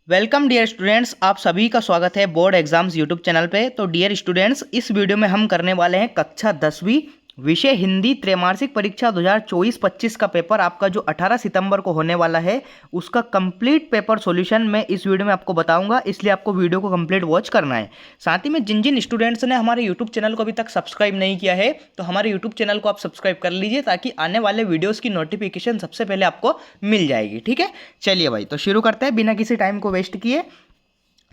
Welcome dear students, आप सभी का स्वागत है बोर्ड एग्जाम्स यूट्यूब चैनल पे। तो डियर स्टूडेंट्स, इस वीडियो में हम करने वाले हैं कक्षा 10वीं विषय हिंदी त्रैमासिक परीक्षा 2024-25 का पेपर आपका जो 18 सितंबर को होने वाला है, उसका कंप्लीट पेपर सॉल्यूशन मैं इस वीडियो में आपको बताऊंगा, इसलिए आपको वीडियो को कंप्लीट वॉच करना है। साथ ही में जिन जिन स्टूडेंट्स ने हमारे यूट्यूब चैनल को अभी तक सब्सक्राइब नहीं किया है, तो हमारे यूट्यूब चैनल को आप सब्सक्राइब कर लीजिए ताकि आने वाले वीडियोज़ की नोटिफिकेशन सबसे पहले आपको मिल जाएगी। ठीक है, चलिए भाई, तो शुरू करते हैं बिना किसी टाइम को वेस्ट किए।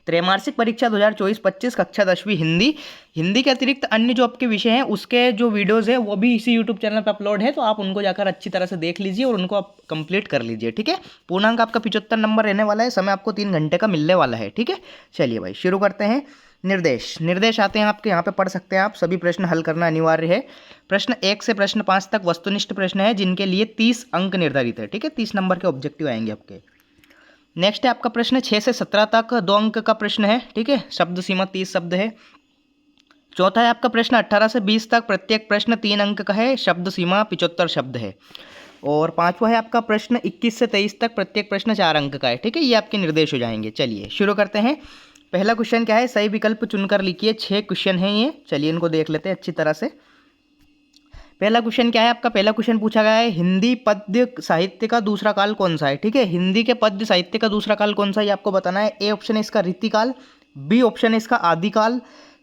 त्रैमासिक परीक्षा 2024-25 कक्षा 10वीं हिंदी के अतिरिक्त अन्य जो आपके विषय हैं उसके जो वीडियोस है वो भी इसी यूट्यूब चैनल पर अपलोड है, तो आप उनको जाकर अच्छी तरह से देख लीजिए और उनको आप कंप्लीट कर लीजिए। ठीक है, पूर्णांक आपका 75 नंबर रहने वाला है, समय आपको 3 घंटे का मिलने वाला है। ठीक है, चलिए भाई शुरू करते हैं। निर्देश आते हैं आपके, यहाँ पे पढ़ सकते हैं आप। सभी प्रश्न हल करना अनिवार्य है। प्रश्न 1 से प्रश्न 5 तक वस्तुनिष्ठ प्रश्न है जिनके लिए 30 अंक निर्धारित है। ठीक है, 30 नंबर के ऑब्जेक्टिव आएंगे आपके। नेक्स्ट है आपका प्रश्न 6 से 17 तक 2 अंक का प्रश्न है। ठीक है, शब्द सीमा 30 शब्द है। चौथा है आपका प्रश्न 18 से 20 तक, प्रत्येक प्रश्न 3 अंक का है, शब्द सीमा 75 शब्द है। और पांचवा है आपका प्रश्न 21 से 23 तक, प्रत्येक प्रश्न 4 अंक का है। ठीक है, ये आपके निर्देश हो जाएंगे। चलिए शुरू करते हैं। पहला क्वेश्चन क्या है, सही विकल्प चुनकर लिखिए। 6 क्वेश्चन हैं ये, चलिए इनको देख लेते हैं अच्छी तरह से। पहला क्वेश्चन क्या है आपका, पहला क्वेश्चन पूछा गया है हिंदी पद्य साहित्य का दूसरा काल कौन सा है। ठीक है, हिंदी के पद्य साहित्य का दूसरा काल कौन सा है ये आपको बताना है। ए ऑप्शन है इसका रीतिकाल, बी ऑप्शन है इसका आदिकाल,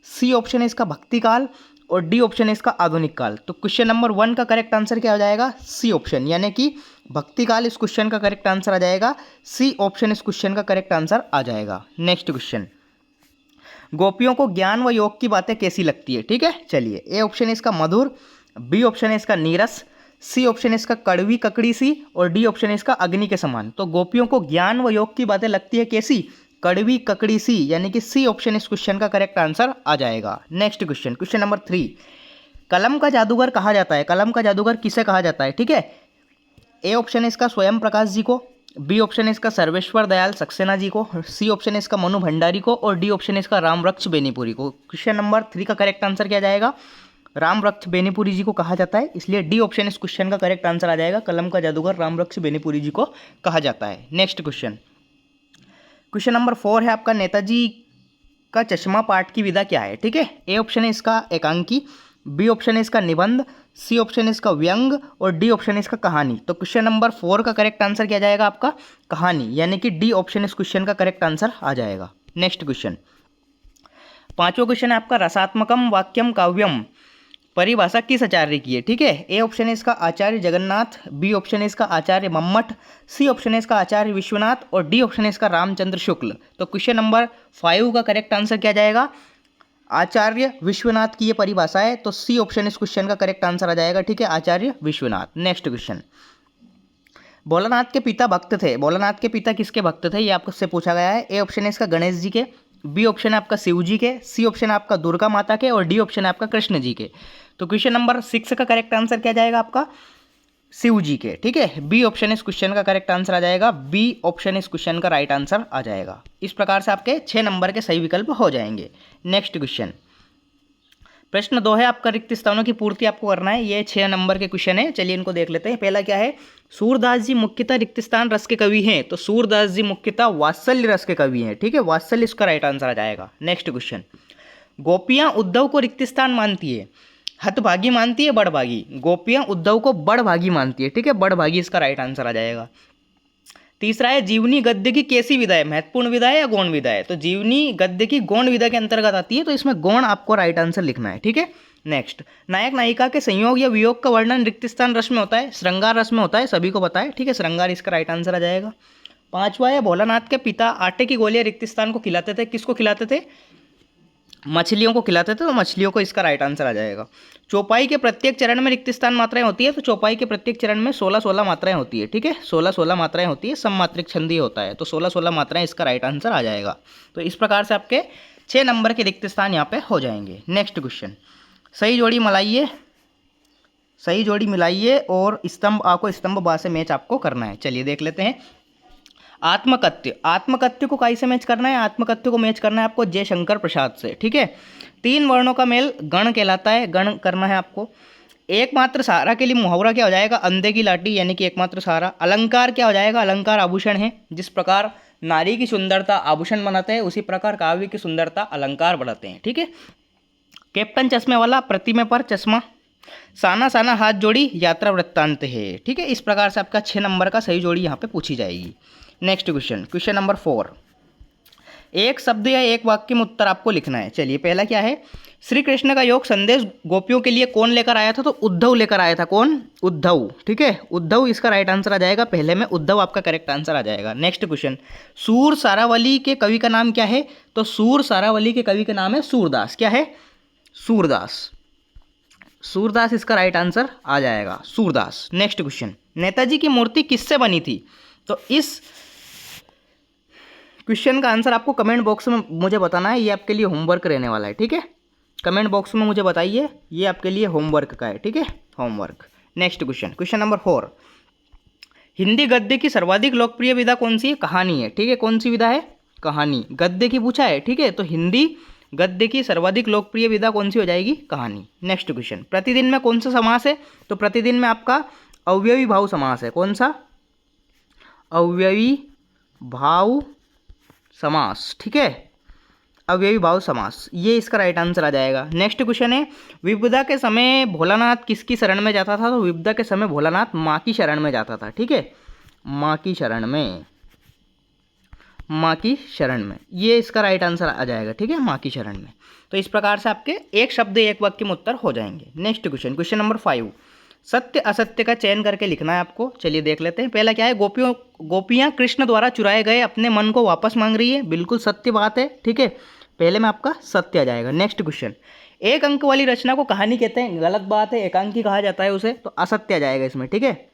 सी ऑप्शन है इसका भक्तिकाल और डी ऑप्शन है इसका आधुनिक काल। तो क्वेश्चन नंबर 1 का करेक्ट आंसर क्या हो जाएगा, सी ऑप्शन, यानी कि भक्तिकाल इस क्वेश्चन का करेक्ट आंसर आ जाएगा। सी ऑप्शन इस क्वेश्चन का करेक्ट आंसर आ जाएगा। नेक्स्ट क्वेश्चन, गोपियों को ज्ञान व योग की बातें कैसी लगती है। ठीक है, चलिए ए ऑप्शन है इसका मधुर, बी ऑप्शन है इसका नीरस, सी ऑप्शन है इसका कड़वी ककड़ी सी और डी ऑप्शन है इसका अग्नि के समान। तो गोपियों को ज्ञान व योग की बातें लगती है कैसी, कड़वी ककड़ी सी, यानी कि सी ऑप्शन इस क्वेश्चन का करेक्ट आंसर आ जाएगा। नेक्स्ट क्वेश्चन, क्वेश्चन नंबर 3, कलम का जादूगर कहा जाता है। कलम का जादूगर किसे कहा जाता है। ठीक है, ए ऑप्शन है इसका स्वयं प्रकाश जी को, बी ऑप्शन है इसका सर्वेश्वर दयाल सक्सेना जी को, सी ऑप्शन है इसका मनु भंडारी को और डी ऑप्शन है इसका रामवृक्ष बेनीपुरी को। क्वेश्चन नंबर 3 का करेक्ट आंसर क्या जाएगा, रामवृक्ष बेनीपुरी जी को कहा जाता है, इसलिए डी ऑप्शन इस क्वेश्चन का करेक्ट आंसर आ जाएगा। कलम का जादूगर रामवृक्ष बेनीपुरी जी को कहा जाता है। नेक्स्ट क्वेश्चन, क्वेश्चन नंबर 4 है आपका नेताजी का चश्मा पाठ की विधा क्या है। ठीक है, ए ऑप्शन है इसका एकांकी, बी ऑप्शन है इसका निबंध, सी ऑप्शन है इसका व्यंग और डी ऑप्शन है इसका कहानी। तो क्वेश्चन नंबर 4 का करेक्ट आंसर क्या जाएगा आपका, कहानी, यानी कि डी ऑप्शन इस क्वेश्चन का करेक्ट आंसर आ जाएगा। नेक्स्ट क्वेश्चन, पांचवा क्वेश्चन है आपका रसात्मकम वाक्यम काव्यम परिभाषा किस आचार्य की है। ठीक है, ए ऑप्शन है इसका आचार्य जगन्नाथ, बी ऑप्शन है इसका आचार्य मम्मट, सी ऑप्शन है इसका आचार्य विश्वनाथ और डी ऑप्शन है इसका रामचंद्र शुक्ल। तो क्वेश्चन नंबर 5 का करेक्ट आंसर क्या जाएगा, आचार्य विश्वनाथ की ये परिभाषा है, तो सी ऑप्शन इस क्वेश्चन का करेक्ट आंसर आ जाएगा। ठीक है, आचार्य विश्वनाथ। नेक्स्ट क्वेश्चन, भोलानाथ के पिता भक्त थे। भोलानाथ के पिता किसके भक्त थे ये आपसे पूछा गया है। ए ऑप्शन है इसका गणेश जी के, बी ऑप्शन है आपका शिव जी के, सी ऑप्शन है आपका दुर्गा माता के और डी ऑप्शन है आपका कृष्ण जी के। तो क्वेश्चन नंबर 6 का करेक्ट आंसर क्या जाएगा आपका, शिव जी के। ठीक है, बी ऑप्शन इस क्वेश्चन का करेक्ट आंसर आ जाएगा। बी ऑप्शन इस क्वेश्चन का राइट आंसर आ जाएगा। इस प्रकार से आपके 6 नंबर के सही विकल्प हो जाएंगे। नेक्स्ट क्वेश्चन, प्रश्न 2 है आपका रिक्त स्थानों की पूर्ति आपको करना है। ये 6 नंबर के क्वेश्चन है, चलिए इनको देख लेते हैं। पहला क्या है, सूरदास जी मुख्यतः रिक्त स्थान रस के कवि हैं। तो सूरदास जी मुख्यतः वात्सल्य रस के कवि हैं। ठीक है, वात्सल्य इसका राइट आंसर आ जाएगा। नेक्स्ट क्वेश्चन, गोपियां उद्धव को रिक्त स्थान मानती है, हतभागी मानती है बड़भागी। गोपियां उद्धव को बड़भागी मानती है। ठीक है, बड़भागी इसका राइट आंसर आ जाएगा। तीसरा है जीवनी गद्य की कैसी विधा है, महत्वपूर्ण विधा है या गौण विधा है। तो जीवनी गद्य की गौण विधा के अंतर्गत आती है, तो इसमें गौण आपको राइट आंसर लिखना है। ठीक है, नेक्स्ट, नायक नायिका के संयोग या वियोग का वर्णन रिक्त स्थान रस में होता है, श्रृंगार रस में होता है, सभी को पता है। ठीक है, श्रृंगार इसका राइट आंसर आ जाएगा। पांचवा है भोलानाथ के पिता आटे की गोलियां रिक्त स्थान को खिलाते थे। किसको खिलाते थे, मछलियों को खिलाते थे, तो मछलियों को इसका राइट आंसर आ जाएगा। चौपाई के प्रत्येक चरण में रिक्त स्थान मात्राएं होती है। तो चौपाई के प्रत्येक चरण में 16-16 मात्राएं होती है। ठीक है, 16-16 मात्राएं होती है, सममात्रिक छंदी होता है, तो 16-16 मात्राएं इसका राइट आंसर आ जाएगा। तो इस प्रकार से आपके 6 नंबर के रिक्त स्थान यहाँ पे हो जाएंगे। नेक्स्ट क्वेश्चन, सही जोड़ी मिलाइए, सही जोड़ी मिलाइए और स्तंभ आपको स्तंभ बा से मैच आपको करना है। चलिए देख लेते हैं। आत्मकथ्य, आत्मकथ्य को काई से मैच करना है, आत्मकथ्य को मैच करना है आपको जयशंकर प्रसाद से। ठीक है, 3 वर्णों का मेल गण कहलाता है, गण करना है आपको। एकमात्र सहारा के लिए मुहावरा क्या हो जाएगा, अंधे की लाठी, यानी कि एकमात्र सहारा। अलंकार क्या हो जाएगा, अलंकार आभूषण है। जिस प्रकार नारी की सुंदरता आभूषण बनाते हैं, उसी प्रकार काव्य की सुंदरता अलंकार बनाते हैं। ठीक है। कैप्टन चश्मे वाला, प्रतिमा पर चश्मा, साना साना हाथ जोड़ी, यात्रा वृत्तांत है। ठीक है। इस प्रकार से आपका 6 नंबर का सही जोड़ी यहाँ पे पूछी जाएगी। नेक्स्ट क्वेश्चन, क्वेश्चन नंबर 4, एक शब्द या एक वाक्य में उत्तर आपको लिखना है। चलिए, पहला क्या है, श्री कृष्ण का योग संदेश गोपियों के लिए कौन लेकर आया था? तो उद्धव लेकर आया था। कौन? उद्धव। ठीक है, उद्धव इसका राइट आंसर आ जाएगा। पहले में उद्धव आपका करेक्ट आंसर आ जाएगा। नेक्स्ट क्वेश्चन, सूर सारावली के कवि का नाम क्या है? तो सूर सारावली के कवि का नाम है सूरदास। क्या है? सूरदास। सूरदास इसका राइट आंसर आ जाएगा, सूरदास। नेक्स्ट क्वेश्चन, नेताजी की मूर्ति किससे बनी थी? तो इस क्वेश्चन का आंसर आपको कमेंट बॉक्स में मुझे बताना है। ये आपके लिए होमवर्क रहने वाला है। ठीक है, कमेंट बॉक्स में मुझे बताइए, ये आपके लिए होमवर्क का है। ठीक है, homework. Next question, question number 4, Hindi गद्य की सर्वाधिक लोकप्रिय विधा कौन सी है? कहानी है। ठीक है, कौन सी विधा है? कहानी। गद्य की पूछा है। ठीक है, तो हिंदी गद्य की सर्वाधिक लोकप्रिय विधा कौन सी हो जाएगी? कहानी। नेक्स्ट क्वेश्चन, प्रतिदिन में कौन सा समास है? तो प्रतिदिन में आपका अव्ययी भाव समास है। कौन सा? अव्ययी भाव समास। ठीक है, अव्ययी भाव समास, ये इसका राइट आंसर आ जाएगा। नेक्स्ट क्वेश्चन है, विपदा के समय भोलानाथ किसकी शरण में जाता था? तो विपदा के समय भोलानाथ माँ की शरण में जाता था। ठीक है, माँ की शरण में, माँ की शरण में, ये इसका राइट आंसर आ जाएगा। ठीक है, माँ की शरण में। तो इस प्रकार से आपके एक शब्द एक वाक्य में उत्तर हो जाएंगे। नेक्स्ट क्वेश्चन, क्वेश्चन नंबर 5, सत्य असत्य का चयन करके लिखना है आपको। चलिए देख लेते हैं। पहला क्या है, गोपियाँ कृष्ण द्वारा चुराए गए अपने मन को वापस मांग रही है। बिल्कुल सत्य बात है। ठीक है, पहले में आपका सत्य आ जाएगा। नेक्स्ट क्वेश्चन, एक अंक वाली रचना को कहानी कहते हैं। गलत बात है, एकांकी कहा जाता है उसे, तो असत्य आ जाएगा इसमें। ठीक है,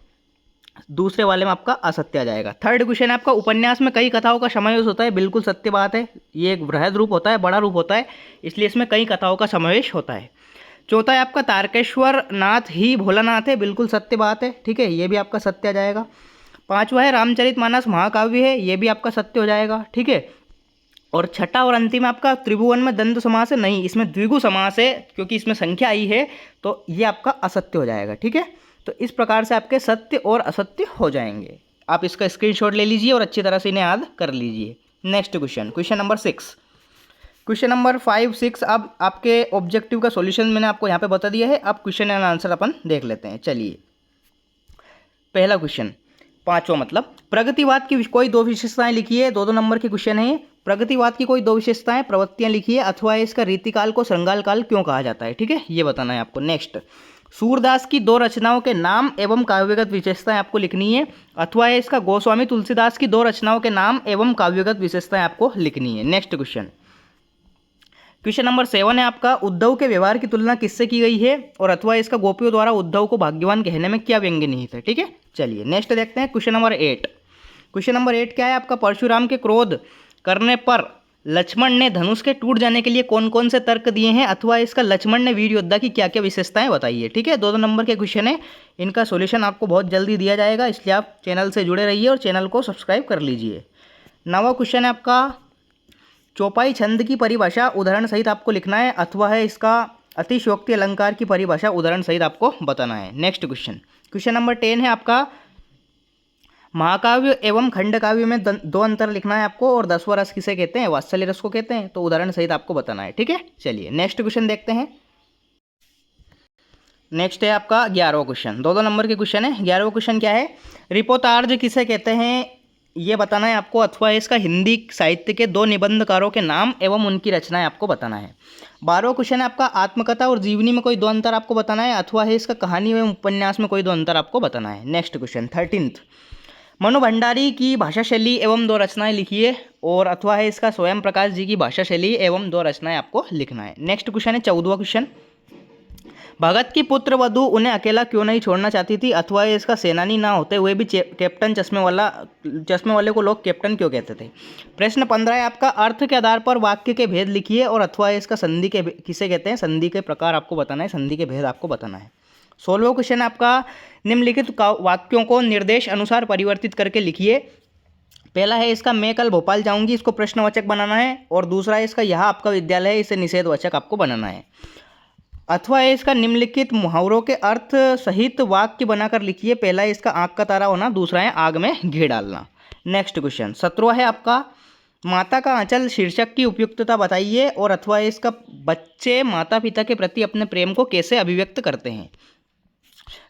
दूसरे वाले में आपका असत्य आ जाएगा। थर्ड क्वेश्चन है आपका, उपन्यास में कई कथाओं का समावेश होता है। बिल्कुल सत्य बात है, ये एक बृहद रूप होता है, बड़ा रूप होता है, इसलिए इसमें कई कथाओं का समावेश होता है। चौथा है आपका, तारकेश्वर नाथ ही भोलानाथ है। बिल्कुल सत्य बात है। ठीक है, ये भी आपका सत्य आ जाएगा। पांचवा है, रामचरितमानस महाकाव्य है। ये भी आपका सत्य हो जाएगा। ठीक है, और छठा और अंतिम आपका, त्रिभुवन में द्वंद्व समास है। नहीं, इसमें द्विगु समास है, क्योंकि इसमें संख्या आई है, तो ये आपका असत्य हो जाएगा। ठीक है, तो इस प्रकार से आपके सत्य और असत्य हो जाएंगे। आप इसका स्क्रीनशॉट ले लीजिए और अच्छी तरह से इन्हें याद कर लीजिए। Next question, question number 6, question number 5, 6, अब आपके ऑब्जेक्टिव का सॉल्यूशन मैंने आपको यहाँ पे बता दिया है। अब क्वेश्चन एंड आंसर अपन देख लेते हैं। चलिए, पहला क्वेश्चन, पांचवा मतलब, प्रगतिवाद की कोई दो विशेषताएं लिखिए। 2-2 नंबर के क्वेश्चन है। प्रगतिवाद की कोई दो विशेषताएं, प्रवृत्तियां लिखिए, अथवा इसका रीतिकाल को श्रृंगार काल क्यों कहा जाता है। ठीक है, ये बताना है आपको। नेक्स्ट, सूरदास की दो रचनाओं के नाम एवं काव्यगत विशेषताएं आपको लिखनी है, अथवा इसका गोस्वामी तुलसीदास की दो रचनाओं के नाम एवं काव्यगत विशेषताएं आपको लिखनी है। नेक्स्ट क्वेश्चन, क्वेश्चन नंबर 7 है आपका, उद्धव के व्यवहार की तुलना किससे की गई है, और अथवा इसका गोपियों द्वारा उद्धव को भाग्यवान कहने में क्या व्यंग्य निहित है। ठीक है, चलिए नेक्स्ट देखते हैं। क्वेश्चन नंबर 8, क्वेश्चन नंबर 8 क्या है आपका, परशुराम के क्रोध करने पर लक्ष्मण ने धनुष के टूट जाने के लिए कौन कौन से तर्क दिए हैं, अथवा इसका लक्ष्मण ने वीर योद्धा की क्या क्या विशेषताएं बताई है। ठीक है, 2-2 नंबर के क्वेश्चन है, इनका सॉल्यूशन आपको बहुत जल्दी दिया जाएगा, इसलिए आप चैनल से जुड़े रहिए और चैनल को सब्सक्राइब कर लीजिए। 9वां क्वेश्चन है आपका, चौपाई छंद की परिभाषा उदाहरण सहित आपको लिखना है, अथवा है इसका अतिशयोक्ति अलंकार की परिभाषा उदाहरण सहित आपको बताना है। नेक्स्ट क्वेश्चन, क्वेश्चन नंबर 10 है आपका, महाकाव्य एवं खंड काव्य में दो अंतर लिखना है आपको, और 10वां रस किसे कहते हैं, वात्सल्य रस को कहते हैं, तो उदाहरण सहित आपको बताना है। ठीक है, चलिए नेक्स्ट क्वेश्चन देखते हैं। नेक्स्ट है आपका 11वां क्वेश्चन, 2-2 नंबर के क्वेश्चन है। 11वां क्वेश्चन क्या है, रिपोर्टार्ज किसे कहते हैं, ये बताना है आपको, अथवा इसका हिंदी साहित्य के दो निबंधकारों के नाम एवं उनकी रचनाएं आपको बताना है। 12वां क्वेश्चन है आपका, आत्मकथा और जीवनी में कोई दो अंतर आपको बताना है, अथवा है इसका कहानी एवं उपन्यास में कोई दो अंतर आपको बताना है। Next question 13th, Manu Bhandari की भाषा शैली एवं दो रचनाएं लिखिए, और अथवा है इसका स्वयं प्रकाश जी की भाषा शैली एवं दो रचनाएं आपको लिखना है। नेक्स्ट क्वेश्चन है 14वां क्वेश्चन, भगत की पुत्र वधू उन्हें अकेला क्यों नहीं छोड़ना चाहती थी, अथवा इसका सेनानी ना होते हुए भी कैप्टन चश्मे वाले को लोग कैप्टन क्यों कहते थे। प्रश्न 15 है आपका, अर्थ के आधार पर वाक्य के भेद लिखिए, और अथवा इसका संधि के किसे कहते हैं, संधि के प्रकार आपको बताना है, संधि के भेद आपको बताना है। 16वां क्वेश्चन है आपका, निम्नलिखित वाक्यों को निर्देश अनुसार परिवर्तित करके लिखिए। पहला है इसका, मैं कल भोपाल जाऊंगी, इसको प्रश्नवाचक बनाना है, और दूसरा है इसका, यह आपका विद्यालय है, इसे निषेधवाचक आपको बनाना है। अथवा है इसका, निम्नलिखित मुहावरों के अर्थ सहित वाक्य बनाकर लिखिए। पहला है इसका, आँख का तारा होना, दूसरा है आग में घी डालना। नेक्स्ट क्वेश्चन 17 है आपका, माता का आंचल शीर्षक की उपयुक्तता बताइए और अथवा इसका बच्चे माता पिता के प्रति अपने प्रेम को कैसे अभिव्यक्त करते हैं।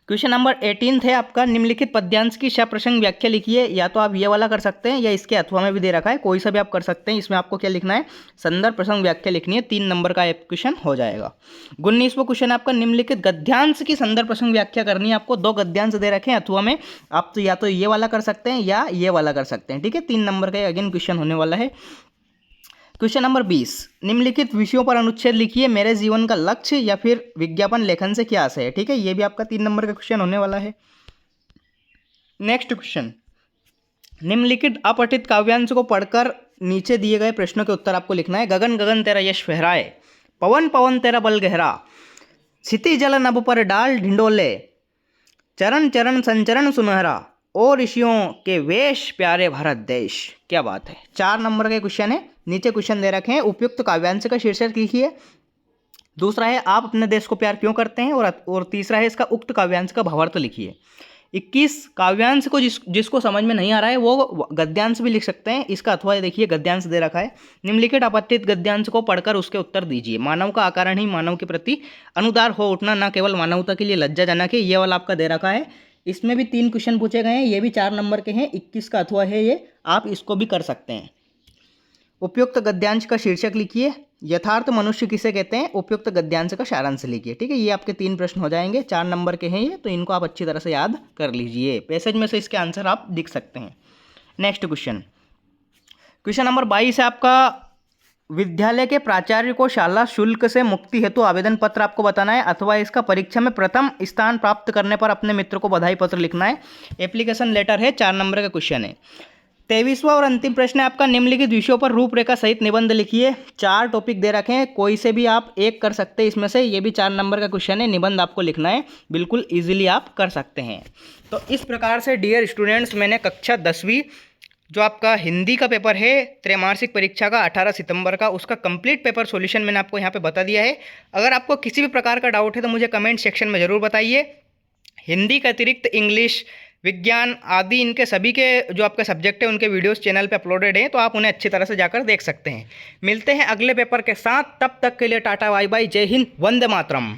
क्वेश्चन नंबर 18 है आपका, निम्नलिखित पद्यांश की सप्रसंग व्याख्या लिखिए। या तो आप ये वाला कर सकते हैं या इसके अथवा में भी दे रखा है, कोई सा भी आप कर सकते हैं। इसमें आपको क्या लिखना है, संदर्भ प्रसंग व्याख्या लिखनी है। 3 नंबर का क्वेश्चन हो जाएगा। 19वां क्वेश्चन आपका, निम्नलिखित गद्यांश की संदर्भ प्रसंग व्याख्या करनी है। आपको 2 गद्यांश दे रखे हैं अथवा में, आप तो या तो ये वाला कर सकते हैं या ये वाला कर सकते हैं। ठीक है, 3 नंबर का अगेन क्वेश्चन होने वाला है। क्वेश्चन नंबर 20, निम्नलिखित विषयों पर अनुच्छेद लिखिए। मेरे जीवन का लक्ष्य या फिर विज्ञापन लेखन से क्या आशय है। ठीक है, ये भी आपका 3 नंबर का क्वेश्चन होने वाला है। नेक्स्ट क्वेश्चन, निम्नलिखित अपठित काव्यांश को पढ़कर नीचे दिए गए प्रश्नों के उत्तर आपको लिखना है। गगन गगन तेरा यश फहराए, पवन पवन तेरा बल गहरा, क्षिति जल नभ पर डाल ढिंडोले, चरण चरण संचरण सुनहरा, और ऋषियों के वेश प्यारे भारत देश। क्या बात है, 4 नंबर का क्वेश्चन है। नीचे क्वेश्चन दे रखे हैं, उपयुक्त काव्यांश का शीर्षक लिखिए। दूसरा है, आप अपने देश को प्यार क्यों करते हैं, और तीसरा है, इसका उक्त काव्यांश का भावार्थ लिखिए। 21 काव्यांश को जिसको समझ में नहीं आ रहा है वो गद्यांश भी लिख सकते हैं। इसका अथवा देखिए, गद्यांश दे रखा है, निम्नलिखित अपठित गद्यांश को पढ़कर उसके उत्तर दीजिए। मानव का आकारण ही मानव के प्रति अनुदार हो उठना, न केवल मानवता के लिए लज्जाजनक है। ये वाला आपका दे रखा है। इसमें भी 3 क्वेश्चन पूछे गए हैं, ये भी 4 नंबर के हैं। 21 का अथवा है ये, आप इसको भी कर सकते हैं। उपयुक्त गद्यांश का शीर्षक लिखिए। यथार्थ मनुष्य किसे कहते हैं, उपयुक्त गद्यांश का सारांश लिखिए। ठीक है, ये आपके 3 प्रश्न हो जाएंगे, 4 नंबर के हैं ये, तो इनको आप अच्छी तरह से याद कर लीजिए। पैसेज में से इसके आंसर आप लिख सकते हैं। नेक्स्ट क्वेश्चन, क्वेश्चन नंबर 22 है आपका, विद्यालय के प्राचार्य को शाला शुल्क से मुक्ति हेतु आवेदन पत्र आपको बताना है, अथवा इसका परीक्षा में प्रथम स्थान प्राप्त करने पर अपने मित्र को बधाई पत्र लिखना है। एप्लीकेशन लेटर है, 4 नंबर का क्वेश्चन है। 23वां और अंतिम प्रश्न है आपका, निम्नलिखित विषयों पर रूपरेखा सहित निबंध लिखिए। 4 टॉपिक दे रखे हैं, कोई से भी आप एक कर सकते हैं इसमें से। ये भी 4 नंबर का क्वेश्चन है, निबंध आपको लिखना है, बिल्कुल इजीली आप कर सकते हैं। तो इस प्रकार से डियर स्टूडेंट्स, मैंने कक्षा 10वीं जो आपका हिंदी का पेपर है त्रैमासिक परीक्षा का 18 सितंबर का, उसका कंप्लीट पेपर सॉल्यूशन मैंने आपको यहाँ पे बता दिया है। अगर आपको किसी भी प्रकार का डाउट है तो मुझे कमेंट सेक्शन में ज़रूर बताइए। हिंदी के अतिरिक्त इंग्लिश, विज्ञान आदि इनके सभी के जो आपके सब्जेक्ट है उनके वीडियोस चैनल पे अपलोडेड हैं, तो आप उन्हें अच्छी तरह से जाकर देख सकते हैं। मिलते हैं अगले पेपर के साथ, तब तक के लिए टाटा बाय बाय, जय हिंद, वंदे मातरम।